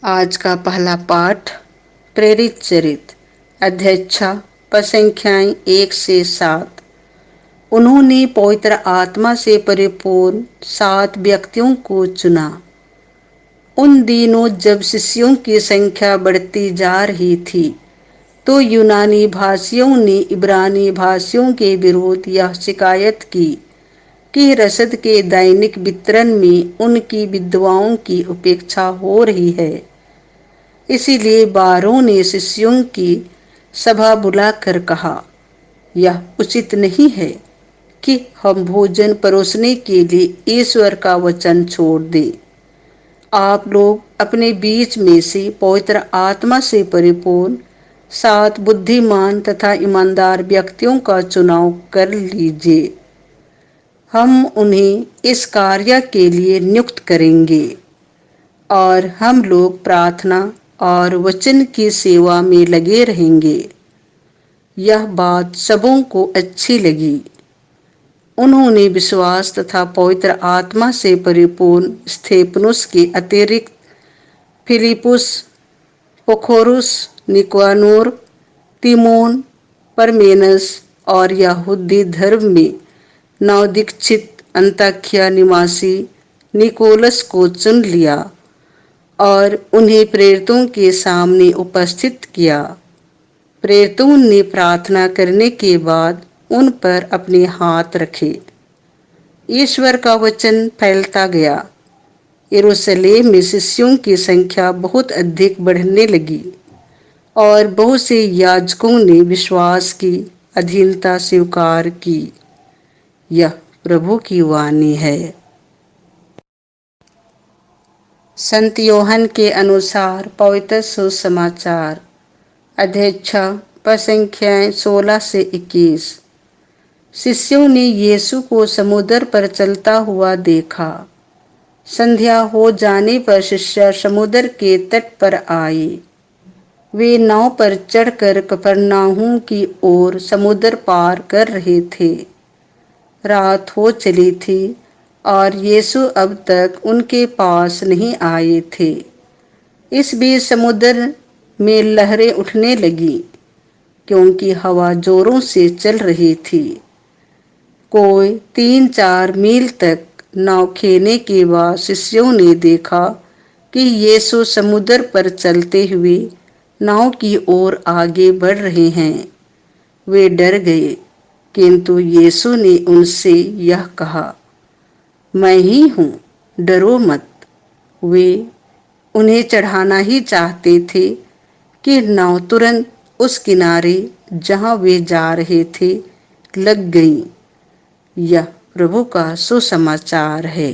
आज का पहला पाठ प्रेरित चरित अध्याय 6 पद संख्याएं 1 से 7। उन्होंने पवित्र आत्मा से परिपूर्ण 7 व्यक्तियों को चुना। उन दिनों जब शिष्यों की संख्या बढ़ती जा रही थी तो यूनानी भाषियों ने इब्रानी भाषियों के विरोध यह शिकायत की कि रसद के दैनिक वितरण में उनकी विधवाओं की उपेक्षा हो रही है। इसीलिए बारों ने शिष्यों की सभा बुलाकर कहा, यह उचित नहीं है कि हम भोजन परोसने के लिए ईश्वर का वचन छोड़ दें। आप लोग अपने बीच में से पवित्र आत्मा से परिपूर्ण 7 बुद्धिमान तथा ईमानदार व्यक्तियों का चुनाव कर लीजिए। हम उन्हें इस कार्य के लिए नियुक्त करेंगे और हम लोग प्रार्थना और वचन की सेवा में लगे रहेंगे। यह बात सबों को अच्छी लगी। उन्होंने विश्वास तथा पवित्र आत्मा से परिपूर्ण स्तेफनुस के अतिरिक्त फिलिपुस, प्रोखोरुस, निकानोर, तिमोन, परमेनस और यहूदी धर्म में नवदीक्षित अंताकिया निवासी निकोलस को चुन लिया और उन्हें प्रेरितों के सामने उपस्थित किया। प्रेरितों ने प्रार्थना करने के बाद उन पर अपने हाथ रखे। ईश्वर का वचन फैलता गया। यरूशलेम में शिष्यों की संख्या बहुत अधिक बढ़ने लगी और बहुत से याजकों ने विश्वास की अधीनता स्वीकार की। यह प्रभु की वाणी है। संत यूहन्ना के अनुसार पवित्र सुसमाचार अध्याय 6 पद संख्याएं 16 से 21। शिष्यों ने यीशु को समुद्र पर चलता हुआ देखा। संध्या हो जाने पर शिष्य समुद्र के तट पर आए। वे नाव पर चढ़कर कफरनहूम की ओर समुद्र पार कर रहे थे। रात हो चली थी और यीशु अब तक उनके पास नहीं आए थे। इस बीच समुद्र में लहरें उठने लगी क्योंकि हवा जोरों से चल रही थी। कोई 3-4 मील तक नाव खेने के बाद शिष्यों ने देखा कि यीशु समुद्र पर चलते हुए नाव की ओर आगे बढ़ रहे हैं। वे डर गए, किंतु यीशु ने उनसे यह कहा, मैं ही हूँ, डरो मत। वे उन्हें चढ़ाना ही चाहते थे कि नाव तुरंत उस किनारे जहाँ वे जा रहे थे लग गई। यह प्रभु का सुसमाचार है।